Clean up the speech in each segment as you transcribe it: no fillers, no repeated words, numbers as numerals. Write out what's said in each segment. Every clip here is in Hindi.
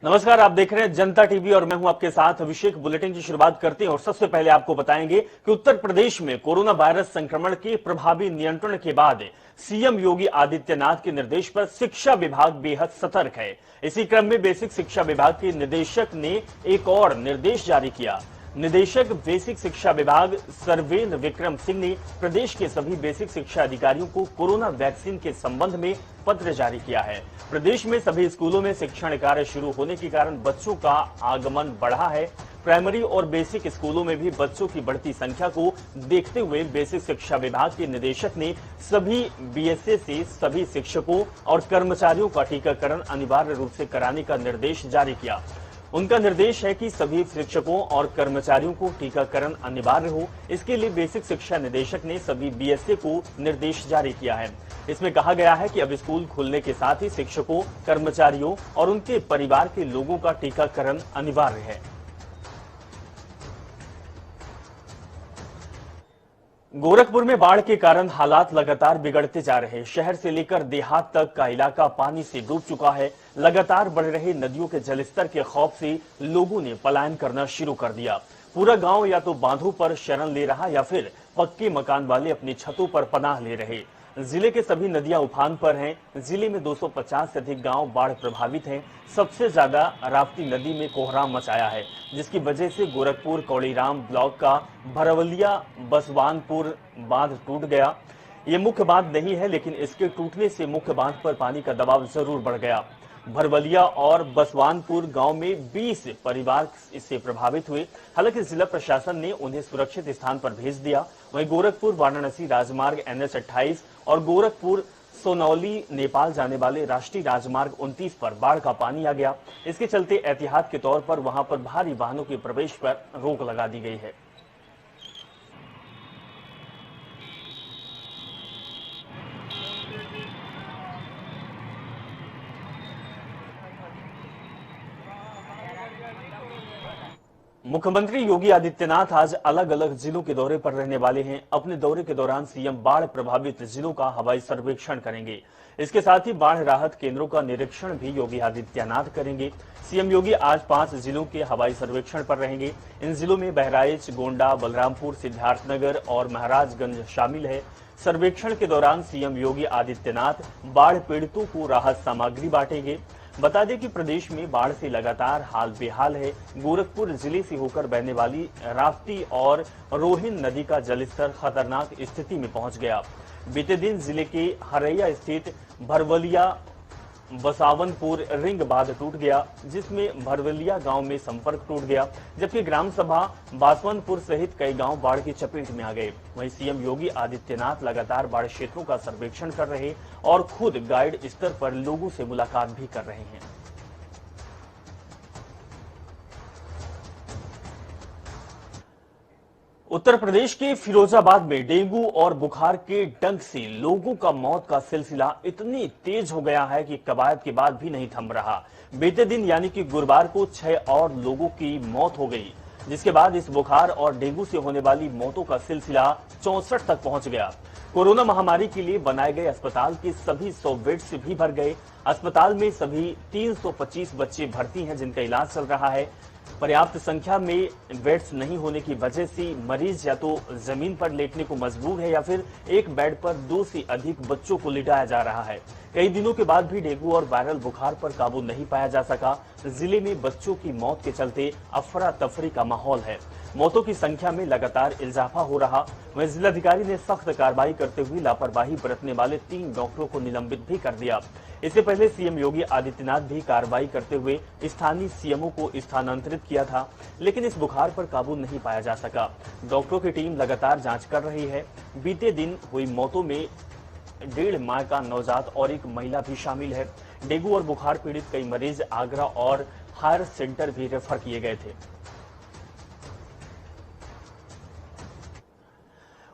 नमस्कार, आप देख रहे हैं जनता टीवी और मैं हूं आपके साथ अभिषेक। बुलेटिन की शुरुआत करते हैं और सबसे पहले आपको बताएंगे कि उत्तर प्रदेश में कोरोना वायरस संक्रमण के प्रभावी नियंत्रण के बाद सीएम योगी आदित्यनाथ के निर्देश पर शिक्षा विभाग बेहद सतर्क है। इसी क्रम में बेसिक शिक्षा विभाग के निदेशक ने एक और निर्देश जारी किया। निदेशक बेसिक शिक्षा विभाग सर्वेन्द्र विक्रम सिंह ने प्रदेश के सभी बेसिक शिक्षा अधिकारियों को कोरोना वैक्सीन के संबंध में पत्र जारी किया है। प्रदेश में सभी स्कूलों में शिक्षण कार्य शुरू होने के कारण बच्चों का आगमन बढ़ा है। प्राइमरी और बेसिक स्कूलों में भी बच्चों की बढ़ती संख्या को देखते हुए बेसिक शिक्षा विभाग के निदेशक ने सभी बीएसए से सभी शिक्षकों और कर्मचारियों का टीकाकरण अनिवार्य रूप से कराने का निर्देश जारी किया। उनका निर्देश है कि सभी शिक्षकों और कर्मचारियों को टीकाकरण अनिवार्य हो। इसके लिए बेसिक शिक्षा निदेशक ने सभी बीएसए को निर्देश जारी किया है। इसमें कहा गया है कि अब स्कूल खुलने के साथ ही शिक्षकों, कर्मचारियों और उनके परिवार के लोगों का टीकाकरण अनिवार्य है। गोरखपुर में बाढ़ के कारण हालात लगातार बिगड़ते जा रहे हैं। शहर से लेकर देहात तक का इलाका पानी से डूब चुका है। लगातार बढ़ रहे नदियों के जलस्तर के खौफ से लोगों ने पलायन करना शुरू कर दिया। पूरा गांव या तो बांधों पर शरण ले रहा या फिर पक्के मकान वाले अपनी छतों पर पनाह ले रहे। जिले के सभी नदियां उफान पर हैं। जिले में 250 से अधिक गांव बाढ़ प्रभावित हैं। सबसे ज्यादा राप्ती नदी में कोहराम मचाया है, जिसकी वजह से गोरखपुर कौड़ीराम ब्लॉक का भरवलिया बसवानपुर बांध टूट गया। ये मुख्य बांध नहीं है, लेकिन इसके टूटने से मुख्य बांध पर पानी का दबाव जरूर बढ़ गया। भरवलिया और बसवानपुर गांव में 20 परिवार इससे प्रभावित हुए। हालांकि जिला प्रशासन ने उन्हें सुरक्षित स्थान पर भेज दिया। वहीं गोरखपुर वाराणसी राजमार्ग NH 28 और गोरखपुर सोनौली नेपाल जाने वाले राष्ट्रीय राजमार्ग 29 पर बाढ़ का पानी आ गया। इसके चलते एहतियात के तौर पर वहां पर भारी वाहनों के प्रवेश पर रोक लगा दी गई है। मुख्यमंत्री योगी आदित्यनाथ आज अलग अलग जिलों के दौरे पर रहने वाले हैं। अपने दौरे के दौरान सीएम बाढ़ प्रभावित जिलों का हवाई सर्वेक्षण करेंगे। इसके साथ ही बाढ़ राहत केंद्रों का निरीक्षण भी योगी आदित्यनाथ करेंगे। सीएम योगी आज 5 जिलों के हवाई सर्वेक्षण पर रहेंगे। इन जिलों में बहराइच, गोंडा, बलरामपुर, सिद्धार्थनगर और महाराजगंज शामिल है। सर्वेक्षण के दौरान सीएम योगी आदित्यनाथ बाढ़ पीड़ितों को राहत सामग्री बांटेंगे। बता दें कि प्रदेश में बाढ़ से लगातार हाल बेहाल है। गोरखपुर जिले से होकर बहने वाली राप्ती और रोहिन नदी का जलस्तर खतरनाक स्थिति में पहुंच गया। बीते दिन जिले के हरैया स्थित भरवलिया बसावनपुर रिंग बांध टूट गया, जिसमें भरवलिया गांव में संपर्क टूट गया, जबकि ग्राम सभा बासवनपुर सहित कई गांव बाढ़ की चपेट में आ गए। वहीं सीएम योगी आदित्यनाथ लगातार बाढ़ क्षेत्रों का सर्वेक्षण कर रहे और खुद गाइड स्तर पर लोगों से मुलाकात भी कर रहे हैं। उत्तर प्रदेश के फिरोजाबाद में डेंगू और बुखार के डंक से लोगों का मौत का सिलसिला इतनी तेज हो गया है कि कवायद के बाद भी नहीं थम रहा। बीते दिन यानी कि गुरुवार को 6 और लोगों की मौत हो गई, जिसके बाद इस बुखार और डेंगू से होने वाली मौतों का सिलसिला 64 तक पहुंच गया। कोरोना महामारी के लिए बनाए गए अस्पताल के सभी 100 बेड्स भी भर गए। अस्पताल में सभी 325 बच्चे भर्ती हैं, जिनका इलाज चल रहा है। पर्याप्त संख्या में बेड्स नहीं होने की वजह से मरीज या तो जमीन पर लेटने को मजबूर है या फिर एक बेड पर 2 से अधिक बच्चों को लिटाया जा रहा है। कई दिनों के बाद भी डेंगू और वायरल बुखार पर काबू नहीं पाया जा सका। जिले में बच्चों की मौत के चलते अफरा तफरी का माहौल है। मौतों की संख्या में लगातार इजाफा हो रहा। वहीं जिलाधिकारी ने सख्त कार्रवाई करते हुए लापरवाही बरतने वाले 3 डॉक्टरों को निलंबित भी कर दिया। इससे पहले सीएम योगी आदित्यनाथ भी कार्रवाई करते हुए स्थानीय सीएमओ को स्थानांतरित किया था, लेकिन इस बुखार पर काबू नहीं पाया जा सका। डॉक्टरों की टीम लगातार जांच कर रही है। बीते दिन हुई मौतों में 1.5 माह का नवजात और एक महिला भी शामिल है। डेंगू और बुखार पीड़ित कई मरीज आगरा और हायर सेंटर भी रेफर किए गए थे।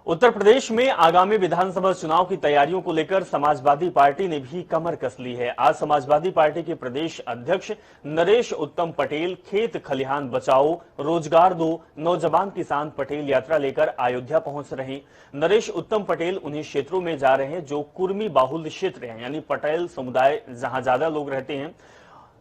उत्तर प्रदेश में आगामी विधानसभा चुनाव की तैयारियों को लेकर समाजवादी पार्टी ने भी कमर कस ली है। आज समाजवादी पार्टी के प्रदेश अध्यक्ष नरेश उत्तम पटेल खेत खलिहान बचाओ, रोजगार दो, नौजवान किसान पटेल यात्रा लेकर अयोध्या पहुंच रहे हैं। नरेश उत्तम पटेल उन्हीं क्षेत्रों में जा रहे हैं जो कुर्मी बाहुल्य क्षेत्र हैं, यानी पटेल समुदाय जहां ज्यादा लोग रहते हैं।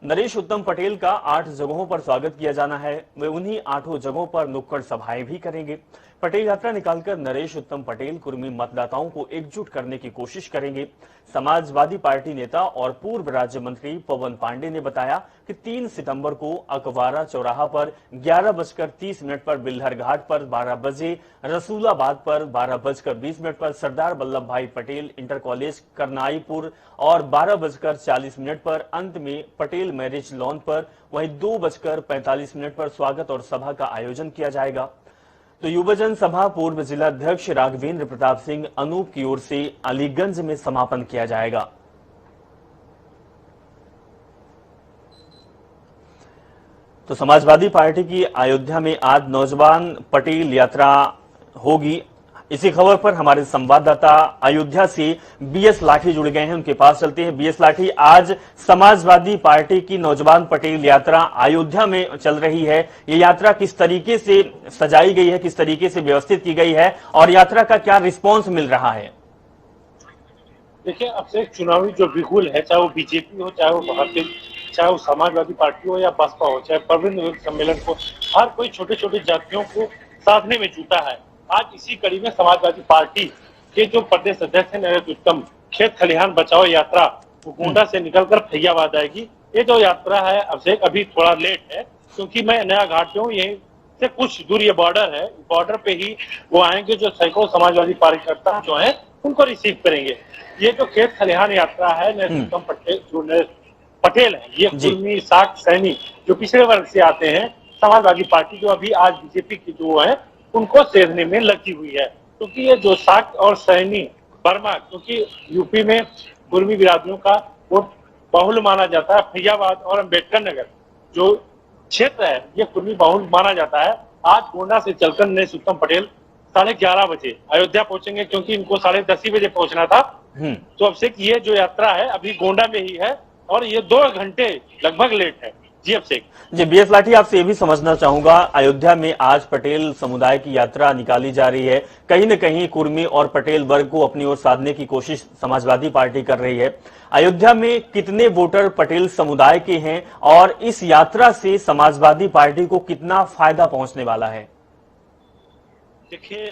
नरेश उत्तम पटेल का 8 जगहों पर स्वागत किया जाना है। वे उन्हीं 8 जगहों पर नुक्कड़ सभाएं भी करेंगे। पटेल यात्रा निकालकर नरेश उत्तम पटेल कुर्मी मतदाताओं को एकजुट करने की कोशिश करेंगे। समाजवादी पार्टी नेता और पूर्व राज्य मंत्री पवन पांडे ने बताया कि 3 सितंबर को अकबारा चौराहा पर 11:30 पर, बिल्हर घाट पर 12 बजे, रसूलाबाद पर 12:20 पर, सरदार वल्लभ भाई पटेल इंटर कॉलेज करनाईपुर और 12:40 पर, अंत में पटेल मैरिज लॉन पर वहीं 2:45 पर स्वागत और सभा का आयोजन किया जाएगा। तो युवजन सभा पूर्व जिलाध्यक्ष राघवेंद्र प्रताप सिंह अनूप की ओर से अलीगंज में समापन किया जाएगा। तो समाजवादी पार्टी की अयोध्या में आज नौजवान पटेल यात्रा होगी। इसी खबर पर हमारे संवाददाता अयोध्या से बीएस लाठी जुड़ गए हैं, उनके पास चलते हैं। बीएस लाठी, आज समाजवादी पार्टी की नौजवान पटेल यात्रा अयोध्या में चल रही है। ये यात्रा किस तरीके से सजाई गई है, किस तरीके से व्यवस्थित की गई है और यात्रा का क्या रिस्पॉन्स मिल रहा है? देखिए, अब से चुनावी जो बिगुल है, चाहे वो बीजेपी हो, चाहे वो भारतीय, चाहे वो समाजवादी पार्टी हो या बसपा हो, चाहे प्रवीण सम्मेलन को, हर कोई छोटे छोटे जातियों को साधने में जुटा है। आज इसी कड़ी में समाजवादी पार्टी के जो प्रदेश अध्यक्ष है नरेश उत्तम, खेत खलिहान बचाओ यात्रा वो गोंडा से निकलकर फैयाबाद आएगी। ये जो यात्रा है अभिषेक अभी थोड़ा लेट है, क्योंकि मैं नया घाट पे हूँ, यहीं से कुछ दूर ये बॉर्डर है, बॉर्डर पे ही वो आएंगे। जो सैकड़ों समाजवादी कार्यकर्ता जो है उनको रिसीव करेंगे। ये जो खेत खलिहान यात्रा है नरेश उत्तम पटेल, जो नरेश पटेल है, ये कुर्मी साक सैनी जो पिछड़े वर्ग से आते हैं, समाजवादी पार्टी जो अभी आज बीजेपी की जो है उनको सेधने में लगी हुई है। क्योंकि ये जो साक और सैनी बर्मा, क्योंकि यूपी में कुर्मी बिरादरियों का वोट बहुल माना जाता है। फैयाबाद और अम्बेडकर नगर जो क्षेत्र है ये कुर्मी बहुल माना जाता है। आज गोंडा से चलकर नरेश उत्तम पटेल 11:30 बजे अयोध्या पहुंचेंगे, क्योंकि इनको 10:30 बजे पहुंचना था। तो अब से ये जो यात्रा है अभी गोंडा में ही है और ये 2 घंटे लगभग लेट है। जी अभिषेक। जी बीएस लाठी, आपसे ये भी समझना चाहूंगा, अयोध्या में आज पटेल समुदाय की यात्रा निकाली जा रही है। कहीं न कहीं कुर्मी और पटेल वर्ग को अपनी ओर साधने की कोशिश समाजवादी पार्टी कर रही है। अयोध्या में कितने वोटर पटेल समुदाय के हैं और इस यात्रा से समाजवादी पार्टी को कितना फायदा पहुंचने वाला है? देखिए,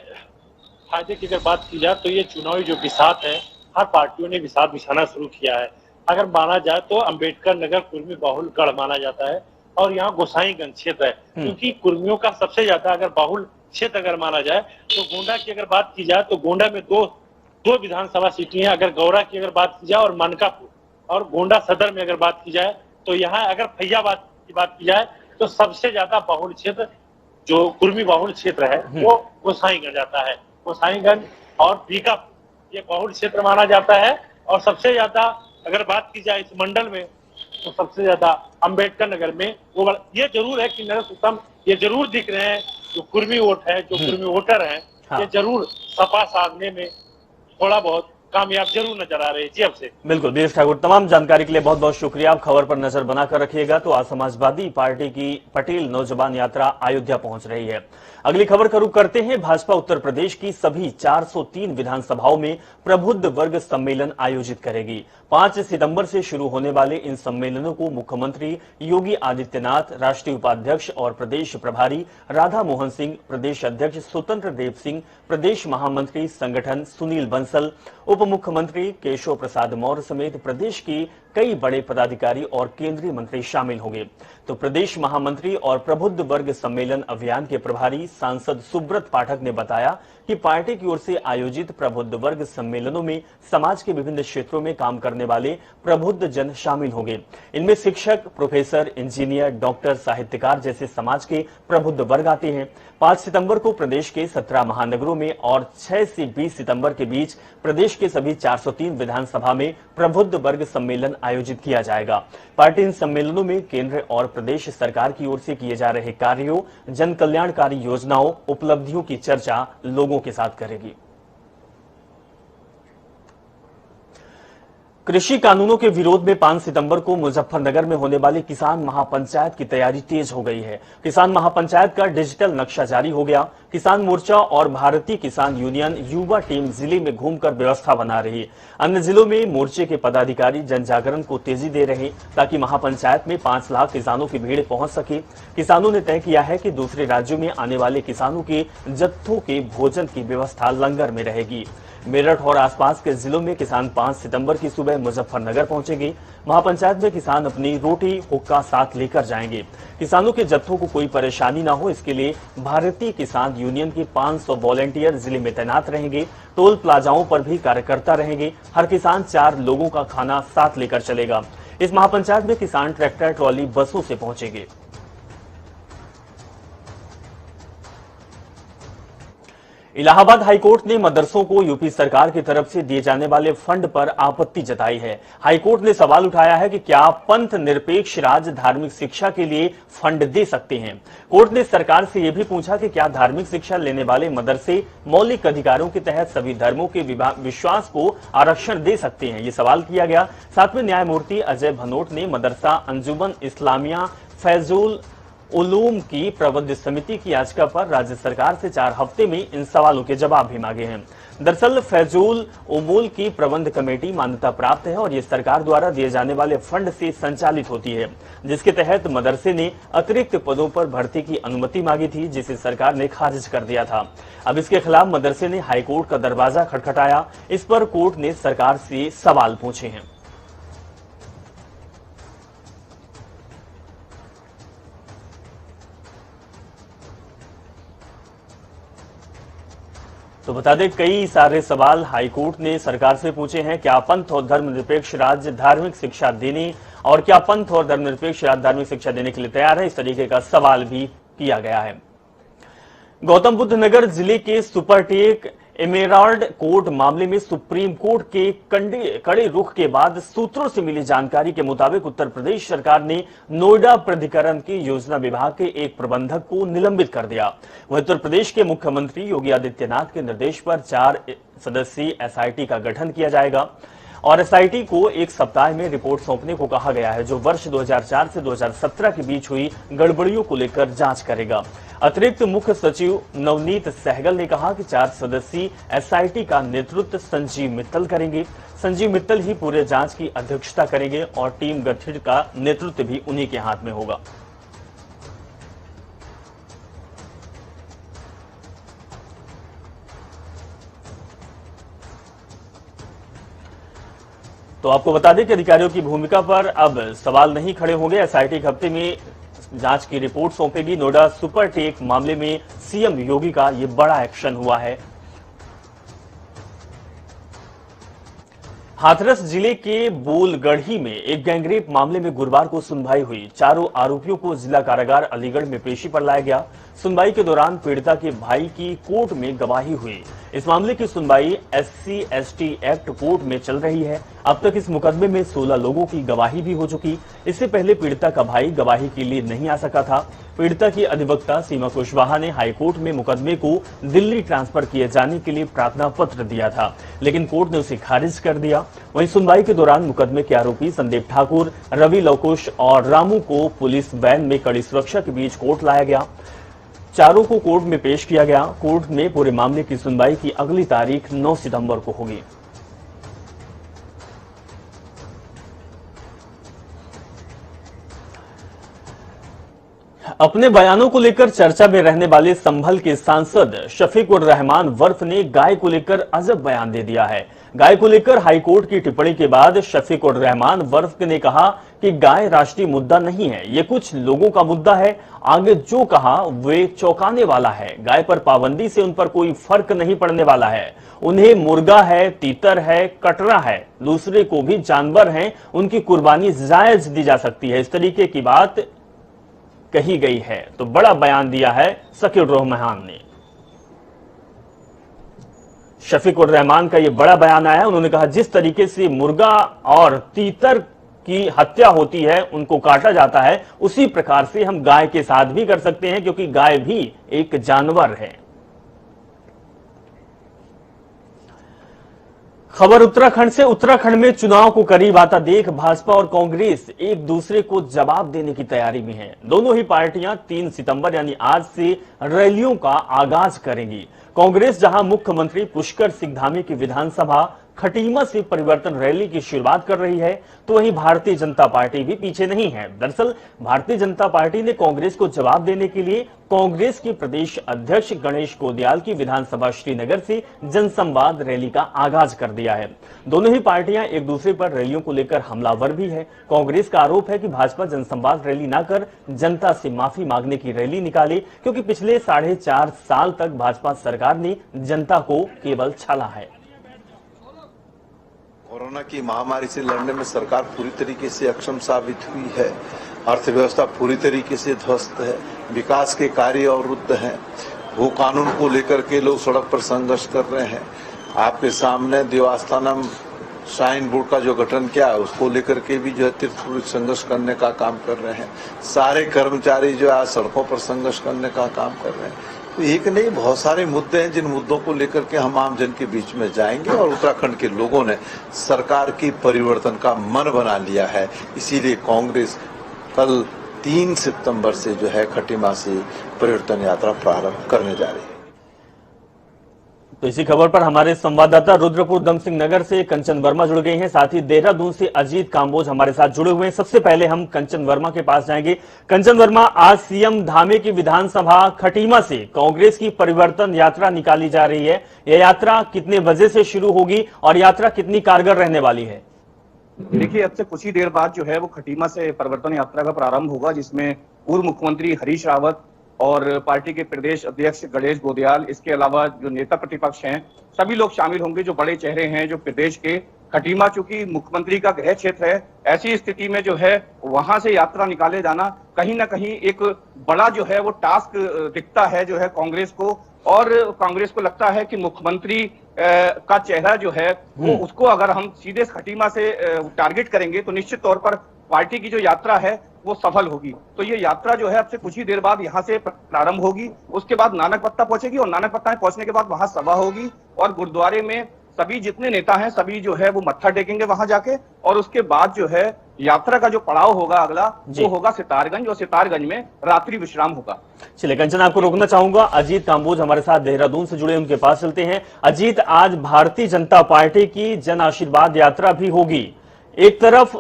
फायदे की अगर बात की जाए तो ये चुनावी जो बिसात है, हर पार्टियों ने बिसात बिछाना शुरू किया है। अगर माना जाए तो अम्बेडकर नगर कुर्मी बहुल गढ़ माना जाता है और यहाँ गोसाईगंज क्षेत्र है, क्योंकि कुर्मियों का सबसे ज्यादा अगर बहुल क्षेत्र अगर माना जाए तो गोंडा की अगर बात की जाए तो गोंडा में दो विधानसभा सीटें हैं। अगर गौरा की अगर बात की जाए और मनकापुर और गोंडा सदर में अगर बात की जाए तो यहाँ अगर फैयाबाद की बात की जाए तो सबसे ज्यादा बहुल क्षेत्र जो कुर्मी बहुल क्षेत्र है वो गोसाईगंज आता है। गोसाईगंज और बीकापुर ये बहुल क्षेत्र माना जाता है। और सबसे ज्यादा अगर बात की जाए इस मंडल में तो सबसे ज्यादा अम्बेडकर नगर में वो। ये जरूर है कि नरेश उत्तम ये जरूर दिख रहे हैं, जो कुर्मी वोट है, जो कुर्मी वोटर हैं, ये जरूर सपा साधने में थोड़ा बहुत कामयाब जरूर नजर आ रहे हैं। जी आपसे बिल्कुल बीएस ठाकुर, तमाम जानकारी के लिए बहुत बहुत शुक्रिया। आप खबर पर नजर बनाकर रखिएगा। तो आज समाजवादी पार्टी की पटेल नौजवान यात्रा अयोध्या पहुंच रही है। अगली खबर का रुख करते हैं। भाजपा उत्तर प्रदेश की सभी 403 विधानसभाओं में प्रबुद्ध वर्ग सम्मेलन आयोजित करेगी। 5 सितंबर से शुरू होने वाले इन सम्मेलनों को मुख्यमंत्री योगी आदित्यनाथ, राष्ट्रीय उपाध्यक्ष और प्रदेश प्रभारी राधा मोहन सिंह, प्रदेश अध्यक्ष स्वतंत्र देव सिंह, प्रदेश महामंत्री संगठन सुनील बंसल, उप मुख्यमंत्री केशव प्रसाद मौर्य समेत प्रदेश की कई बड़े पदाधिकारी और केंद्रीय मंत्री शामिल होंगे। तो प्रदेश महामंत्री और प्रबुद्ध वर्ग सम्मेलन अभियान के प्रभारी सांसद सुब्रत पाठक ने बताया कि पार्टी की ओर से आयोजित प्रबुद्ध वर्ग सम्मेलनों में समाज के विभिन्न क्षेत्रों में काम करने वाले प्रबुद्ध जन शामिल होंगे। इनमें शिक्षक, प्रोफेसर, इंजीनियर, डॉक्टर, साहित्यकार जैसे समाज के प्रबुद्ध वर्ग आते हैं। 5 सितंबर को प्रदेश के 17 महानगरों में और 6 से 20 सितंबर के बीच प्रदेश के सभी 403 विधानसभा में प्रबुद्ध वर्ग सम्मेलन आयोजित किया जाएगा। पार्टी इन सम्मेलनों में केंद्र और प्रदेश सरकार की ओर से किए जा रहे कार्यों, जन कल्याणकारी योजनाओं, उपलब्धियों की चर्चा लोगों के साथ करेगी। कृषि कानूनों के विरोध में 5 सितंबर को मुजफ्फरनगर में होने वाली किसान महापंचायत की तैयारी तेज हो गई है। किसान महापंचायत का डिजिटल नक्शा जारी हो गया। किसान मोर्चा और भारतीय किसान यूनियन युवा टीम जिले में घूमकर व्यवस्था बना रही है। अन्य जिलों में मोर्चे के पदाधिकारी जन जागरण को तेजी दे रहे ताकि महापंचायत में 5 लाख किसानों की भीड़ पहुंच सके। किसानों ने तय किया है कि दूसरे राज्यों में आने वाले किसानों के जत्थों के भोजन की व्यवस्था लंगर में रहेगी। मेरठ और आसपास के जिलों में किसान 5 सितंबर की सुबह मुजफ्फरनगर पहुंचेंगे। महापंचायत में किसान अपनी रोटी हुक्का साथ लेकर जाएंगे। किसानों के जत्थों को कोई परेशानी न हो, इसके लिए भारतीय किसान यूनियन के 500 वॉलेंटियर जिले में तैनात रहेंगे। टोल प्लाजाओं पर भी कार्यकर्ता रहेंगे। हर किसान 4 लोगों का खाना साथ लेकर चलेगा। इस महापंचायत में किसान ट्रैक्टर ट्रॉली बसों से पहुंचेंगे। इलाहाबाद हाईकोर्ट ने मदरसों को यूपी सरकार की तरफ से दिए जाने वाले फंड पर आपत्ति जताई है। हाईकोर्ट ने सवाल उठाया है कि क्या पंथ निरपेक्ष राज्य धार्मिक शिक्षा के लिए फंड दे सकते हैं। कोर्ट ने सरकार से यह भी पूछा कि क्या धार्मिक शिक्षा लेने वाले मदरसे मौलिक अधिकारों के तहत सभी धर्मों के विश्वास को आरक्षण दे सकते हैं। ये सवाल किया गया। साथ में न्यायमूर्ति अजय भनोट ने मदरसा अंजुमन इस्लामिया फैजुल उलूम की प्रबंध समिति की याचिका पर राज्य सरकार से 4 हफ्ते में इन सवालों के जवाब भी मांगे हैं। दरअसल फैजुल उमूल की प्रबंध कमेटी मान्यता प्राप्त है और ये सरकार द्वारा दिए जाने वाले फंड से संचालित होती है, जिसके तहत मदरसे ने अतिरिक्त पदों पर भर्ती की अनुमति मांगी थी, जिसे सरकार ने खारिज कर दिया था। अब इसके खिलाफ मदरसे ने हाईकोर्ट का दरवाजा खटखटाया। इस पर कोर्ट ने सरकार से सवाल पूछे हैं। तो बता दें, कई सारे सवाल हाईकोर्ट ने सरकार से पूछे हैं। क्या पंथ और धर्मनिरपेक्ष राज्य धार्मिक शिक्षा देने और क्या पंथ और धर्मनिरपेक्ष राज्य धार्मिक शिक्षा देने के लिए तैयार है, इस तरीके का सवाल भी किया गया है। गौतम बुद्ध नगर जिले के सुपरटेक एमेराल्ड कोर्ट मामले में सुप्रीम कोर्ट के कड़े रुख के बाद सूत्रों से मिली जानकारी के मुताबिक उत्तर प्रदेश सरकार ने नोएडा प्राधिकरण के योजना विभाग के एक प्रबंधक को निलंबित कर दिया। वहीं उत्तर प्रदेश के मुख्यमंत्री योगी आदित्यनाथ के निर्देश पर 4 सदस्यीय एसआईटी का गठन किया जाएगा और एसआईटी को 1 सप्ताह में रिपोर्ट सौंपने को कहा गया है, जो वर्ष 2004 से 2017 के बीच हुई गड़बड़ियों को लेकर जांच करेगा। अतिरिक्त मुख्य सचिव नवनीत सहगल ने कहा कि 4 सदस्यीय एसआईटी का नेतृत्व संजीव मित्तल करेंगे। संजीव मित्तल ही पूरे जांच की अध्यक्षता करेंगे और टीम गठित का नेतृत्व भी उन्हीं के हाथ में होगा। तो आपको बता दें कि अधिकारियों की भूमिका पर अब सवाल नहीं खड़े होंगे। एसआईटी एक हफ्ते में जांच की रिपोर्ट सौंपेगी। नोएडा सुपरटेक मामले में सीएम योगी का यह बड़ा एक्शन हुआ है। हाथरस जिले के बोलगढ़ी में एक गैंगरेप मामले में गुरुवार को सुनवाई हुई। चारों आरोपियों को जिला कारागार अलीगढ़ में पेशी पर लाया गया। सुनवाई के दौरान पीड़िता के भाई की कोर्ट में गवाही हुई। इस मामले की सुनवाई SC/ST एक्ट कोर्ट में चल रही है। अब तक इस मुकदमे में 16 लोगों की गवाही भी हो चुकी। इससे पहले पीड़िता का भाई गवाही के लिए नहीं आ सका था। पीड़िता की अधिवक्ता सीमा कुशवाहा ने हाईकोर्ट में मुकदमे को दिल्ली ट्रांसफर किए जाने के लिए प्रार्थना पत्र दिया था, लेकिन कोर्ट ने उसे खारिज कर दिया। वहीं सुनवाई के दौरान मुकदमे के आरोपी संदीप ठाकुर, रवि लवकुश और रामू को पुलिस वैन में कड़ी सुरक्षा के बीच कोर्ट लाया गया। चारों को कोर्ट में पेश किया गया। कोर्ट में पूरे मामले की सुनवाई की अगली तारीख 9 सितंबर को होगी। अपने बयानों को लेकर चर्चा में रहने वाले संभल के सांसद शफीक उर रहमान वर्फ ने गाय को लेकर अजब बयान दे दिया है। गाय को लेकर हाईकोर्ट की टिप्पणी के बाद शफीक उर रहमान वर्फ ने कहा कि गाय राष्ट्रीय मुद्दा नहीं है, ये कुछ लोगों का मुद्दा है। आगे जो कहा वे चौंकाने वाला है। गाय पर पाबंदी से उन पर कोई फर्क नहीं पड़ने वाला है। उन्हें मुर्गा है, तीतर है, कटरा है, दूसरे को भी जानवर हैं, उनकी कुर्बानी जायज दी जा सकती है। इस तरीके की बात कही गई है। तो बड़ा बयान दिया है शफीक उर रहमान ने। शफीक उर रहमान का यह बड़ा बयान आया। उन्होंने कहा जिस तरीके से मुर्गा और तीतर की हत्या होती है, उनको काटा जाता है, उसी प्रकार से हम गाय के साथ भी कर सकते हैं, क्योंकि गाय भी एक जानवर है। खबर उत्तराखंड से। उत्तराखंड में चुनाव को करीब आता देख भाजपा और कांग्रेस एक दूसरे को जवाब देने की तैयारी में हैं। दोनों ही पार्टियां 3 सितंबर यानी आज से रैलियों का आगाज करेंगी। कांग्रेस जहां मुख्यमंत्री पुष्कर सिंह धामी की विधानसभा खटीमा से परिवर्तन रैली की शुरुआत कर रही है, तो वहीं भारतीय जनता पार्टी भी पीछे नहीं है। दरअसल भारतीय जनता पार्टी ने कांग्रेस को जवाब देने के लिए कांग्रेस के प्रदेश अध्यक्ष गणेश गोदियाल की विधानसभा श्रीनगर से जनसंवाद रैली का आगाज कर दिया है। दोनों ही पार्टियां एक दूसरे पर रैलियों को लेकर हमलावर भी है। कांग्रेस का आरोप है कि भाजपा जनसंवाद रैली न कर जनता से माफी मांगने की रैली निकाले, क्योंकि पिछले 4.5 साल तक भाजपा सरकार ने जनता को केवल छला है। कोरोना की महामारी से लड़ने में सरकार पूरी तरीके से अक्षम साबित हुई है। अर्थव्यवस्था पूरी तरीके से ध्वस्त है, विकास के कार्य अवरुद्ध हैं, भू कानून को लेकर के लोग सड़क पर संघर्ष कर रहे हैं। आपके सामने देवस्थानम श्राइन बोर्ड का जो गठन किया है उसको लेकर के भी जो है तीर्थपुर संघर्ष करने का काम कर रहे हैं। सारे कर्मचारी जो है सड़कों पर संघर्ष करने का काम कर रहे हैं। तो एक नहीं, बहुत सारे मुद्दे हैं जिन मुद्दों को लेकर के हम आम जन के बीच में जाएंगे और उत्तराखंड के लोगों ने सरकार की परिवर्तन का मन बना लिया है। इसीलिए कांग्रेस कल 3 सितंबर से जो है खटीमा से परिवर्तन यात्रा प्रारंभ करने जा रही है। तो इसी खबर पर हमारे संवाददाता रुद्रपुर दमसिंह नगर से कंचन वर्मा जुड़ गई हैं, साथ ही देहरादून से अजीत कांबोज हमारे साथ जुड़े हुए हैं। सबसे पहले हम कंचन वर्मा के पास जाएंगे। कंचन वर्मा, आज सीएम धामी की विधानसभा खटीमा से कांग्रेस की परिवर्तन यात्रा निकाली जा रही है। यह यात्रा कितने बजे से शुरू होगी और यात्रा कितनी कारगर रहने वाली है? देखिए, अब से कुछ ही देर बाद जो है वो खटीमा से परिवर्तन यात्रा का प्रारंभ होगा, जिसमें पूर्व मुख्यमंत्री हरीश रावत और पार्टी के प्रदेश अध्यक्ष गणेश गोदियाल, इसके अलावा जो नेता प्रतिपक्ष हैं, सभी लोग शामिल होंगे। जो बड़े चेहरे हैं जो प्रदेश के, खटीमा चूंकि मुख्यमंत्री का गृह क्षेत्र है, ऐसी स्थिति में जो है वहां से यात्रा निकाले जाना कहीं ना कहीं एक बड़ा जो है वो टास्क दिखता है जो है कांग्रेस को। और कांग्रेस को लगता है कि मुख्यमंत्री का चेहरा जो है वो उसको अगर हम सीधे खटीमा से टारगेट करेंगे तो निश्चित तौर पर पार्टी की जो यात्रा है वो सफल होगी। तो ये यात्रा जो है अब से कुछ ही देर बाद यहाँ से प्रारंभ होगी, उसके बाद नानकपत्ता पहुंचेगी और नानकपत्ता में पहुंचने के बाद वहां सभा होगी और गुरुद्वारे में सभी जितने नेता हैं सभी जो है वो मत्था टेकेंगे वहां जाके। और उसके बाद जो है यात्रा का जो पड़ाव होगा अगला वो होगा सितारगंज, और सितारगंज में रात्रि विश्राम होगा। चलिए कंचन, आपको रोकना चाहूंगा। अजीत कांबोज हमारे साथ देहरादून से जुड़े, उनके पास चलते हैं। अजीत, आज भारतीय जनता पार्टी की जन आशीर्वाद यात्रा भी होगी। एक तरफ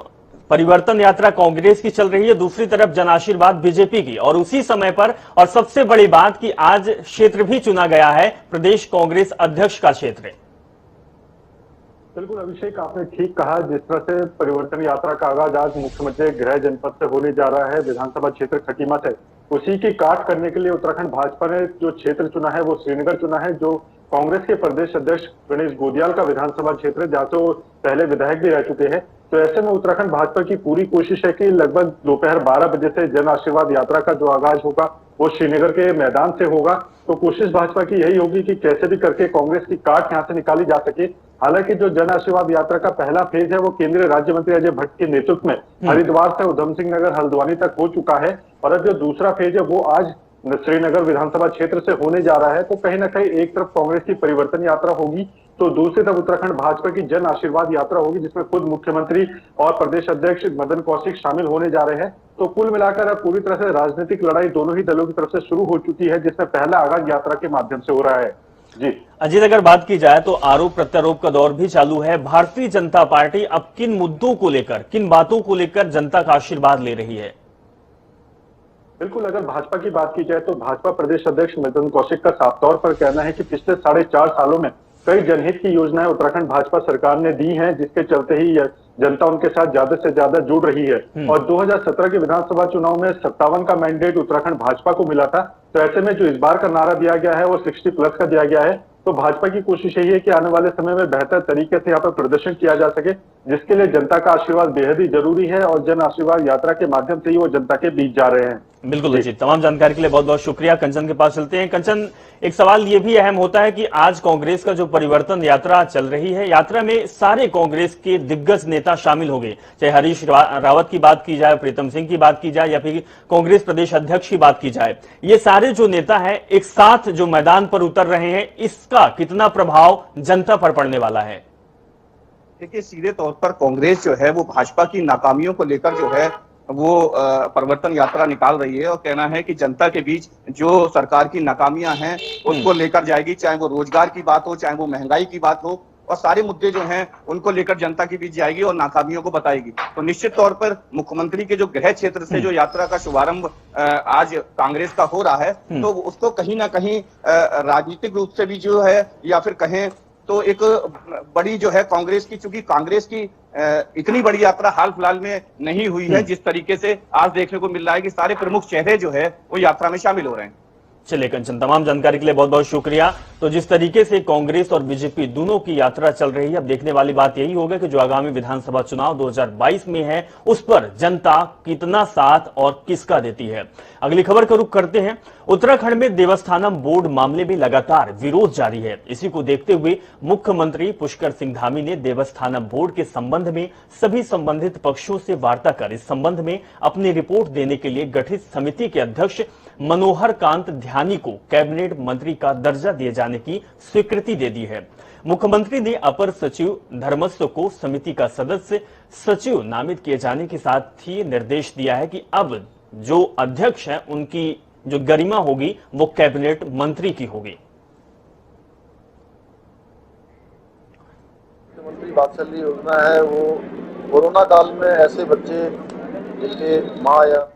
परिवर्तन यात्रा कांग्रेस की चल रही है, दूसरी तरफ जन आशीर्वाद बीजेपी की, और उसी समय पर और सबसे बड़ी बात कि आज क्षेत्र भी चुना गया है, प्रदेश कांग्रेस अध्यक्ष का क्षेत्र। बिल्कुल अभिषेक, आपने ठीक कहा। जिस तरह से परिवर्तन यात्रा का आगाज आज मुख्यमंत्री गृह जनपद से होने जा रहा है, विधानसभा क्षेत्र खटीमा से, उसी की काट करने के लिए उत्तराखंड भाजपा ने जो क्षेत्र चुना है वो श्रीनगर चुना है, जो कांग्रेस के प्रदेश अध्यक्ष गणेश गोदियाल का विधानसभा क्षेत्र है, जहां से वो पहले विधायक भी रह चुके हैं। तो ऐसे में उत्तराखंड भाजपा की पूरी कोशिश है कि लगभग दोपहर 12 बजे से जन आशीर्वाद यात्रा का जो आगाज होगा वो श्रीनगर के मैदान से होगा। तो कोशिश भाजपा की यही होगी कि कैसे भी करके कांग्रेस की काट यहां से निकाली जा सके। हालांकि जो जन आशीर्वाद यात्रा का पहला फेज है वो केंद्रीय राज्य मंत्री अजय भट्ट के नेतृत्व में हरिद्वार से उधम सिंह नगर हल्द्वानी तक हो चुका है, और अब जो दूसरा फेज है वो आज श्रीनगर विधानसभा क्षेत्र से होने जा रहा है। तो कहीं ना कहीं एक तरफ कांग्रेस की परिवर्तन यात्रा होगी तो दूसरी तरफ उत्तराखंड भाजपा की जन आशीर्वाद यात्रा होगी, जिसमें खुद मुख्यमंत्री और प्रदेश अध्यक्ष मदन कौशिक शामिल होने जा रहे हैं। तो कुल मिलाकर अब पूरी तरह से राजनीतिक लड़ाई दोनों ही दलों की तरफ से शुरू हो चुकी है, जिसमें पहला आगाज यात्रा के माध्यम से हो रहा है। जी अजीत, अगर बात की जाए तो आरोप प्रत्यारोप का दौर भी चालू है। भारतीय जनता पार्टी अब किन मुद्दों को लेकर, किन बातों को लेकर जनता का आशीर्वाद ले रही है? बिल्कुल, अगर भाजपा की बात की जाए तो भाजपा प्रदेश अध्यक्ष मदन कौशिक का साफ तौर पर कहना है कि पिछले 4.5 सालों में कई जनहित की योजनाएं उत्तराखंड भाजपा सरकार ने दी हैं, जिसके चलते ही जनता उनके साथ ज्यादा से ज्यादा जुड़ रही है। और 2017 के विधानसभा चुनाव में 57 का मैंडेट उत्तराखंड भाजपा को मिला था। तो ऐसे में जो इस बार का नारा दिया गया है वो 60+ का दिया गया है। तो भाजपा की कोशिश यही है कि आने वाले समय में बेहतर तरीके से यहाँ पर प्रदर्शन किया जा सके, जिसके लिए जनता का आशीर्वाद बेहद ही जरूरी है, और जन आशीर्वाद यात्रा के माध्यम से ही वो जनता के बीच जा रहे हैं। बिल्कुल अजीत, तमाम जानकारी के लिए बहुत बहुत शुक्रिया। कंचन के पास चलते हैं। कंचन, एक सवाल ये भी अहम होता है कि आज कांग्रेस का जो परिवर्तन यात्रा चल रही है, यात्रा में सारे कांग्रेस के दिग्गज नेता शामिल हो गए, चाहे हरीश रावत की बात की जाए, प्रीतम सिंह की बात की जाए, या फिर कांग्रेस प्रदेश अध्यक्ष की बात की जाए। ये सारे जो नेता हैं एक साथ जो मैदान पर उतर रहे हैं, इसका कितना प्रभाव जनता पर पड़ने वाला है? देखिए, सीधे तौर पर कांग्रेस जो है वो भाजपा की नाकामियों को लेकर जो है वो परिवर्तन यात्रा निकाल रही है और कहना है कि जनता के बीच जो सरकार की नाकामियां हैं उसको लेकर जाएगी, चाहे वो रोजगार की बात हो, चाहे वो महंगाई की बात हो, और सारे मुद्दे जो हैं उनको लेकर जनता के बीच जाएगी और नाकामियों को बताएगी। तो निश्चित तौर पर मुख्यमंत्री के जो गृह क्षेत्र से जो यात्रा का शुभारंभ आज कांग्रेस का हो रहा है, तो उसको कहीं ना कहीं राजनीतिक रूप से भी जो है, या फिर कहें तो एक बड़ी जो है कांग्रेस की, चूंकि कांग्रेस की इतनी बड़ी यात्रा हाल फिलहाल में नहीं हुई है, जिस तरीके से आज देखने को मिल रहा है कि सारे प्रमुख चेहरे जो है वो यात्रा में शामिल हो रहे हैं। चलिए कंचन, तमाम जानकारी के लिए बहुत बहुत शुक्रिया। तो जिस तरीके से कांग्रेस और बीजेपी दोनों की यात्रा चल रही है, अब देखने वाली बात यही होगा कि जो आगामी विधानसभा चुनाव 2022 में है उस पर जनता कितना साथ और किसका देती है। अगली खबर का रुख करते हैं। उत्तराखंड में देवस्थानम बोर्ड मामले में लगातार विरोध जारी है। इसी को देखते हुए मुख्यमंत्री पुष्कर सिंह धामी ने देवस्थानम बोर्ड के संबंध में सभी संबंधित पक्षों से वार्ता कर इस संबंध में अपनी रिपोर्ट देने के लिए गठित समिति के अध्यक्ष मनोहर कांत ध्यानी को कैबिनेट मंत्री का दर्जा दिए जाने की स्वीकृति दे दी है। मुख्यमंत्री ने अपर सचिव धर्मस्व को समिति का सदस्य सचिव नामित किए जाने के साथ ही निर्देश दिया है कि अब जो अध्यक्ष हैं उनकी जो गरिमा होगी वो कैबिनेट मंत्री की होगी। मुख्यमंत्री वात्सल्य योजना है, वो कोरोना काल में ऐसे बच्चे जिनके माँ या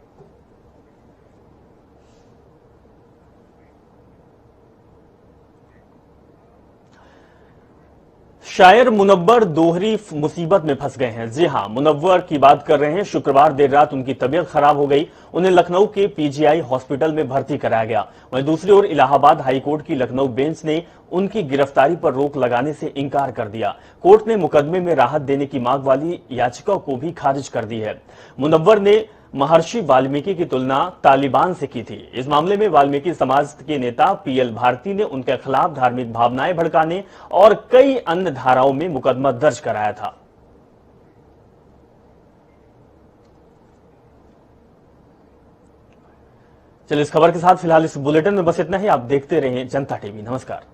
शायर मुनव्वर दोहरी मुसीबत में फंस गए हैं। जी हां, मुनव्वर की बात कर रहे हैं। शुक्रवार देर रात उनकी तबीयत खराब हो गई, उन्हें लखनऊ के पीजीआई हॉस्पिटल में भर्ती कराया गया। वहीं दूसरी ओर इलाहाबाद हाईकोर्ट की लखनऊ बेंच ने उनकी गिरफ्तारी पर रोक लगाने से इंकार कर दिया। कोर्ट ने मुकदमे में राहत देने की मांग वाली याचिका को भी खारिज कर दी है। मुनव्वर ने महर्षि वाल्मीकि की तुलना तालिबान से की थी। इस मामले में वाल्मीकि समाज के नेता पीएल भारती ने उनके खिलाफ धार्मिक भावनाएं भड़काने और कई अन्य धाराओं में मुकदमा दर्ज कराया था। चलिए, इस खबर के साथ फिलहाल इस बुलेटिन में बस इतना ही। आप देखते रहें जनता टीवी। नमस्कार।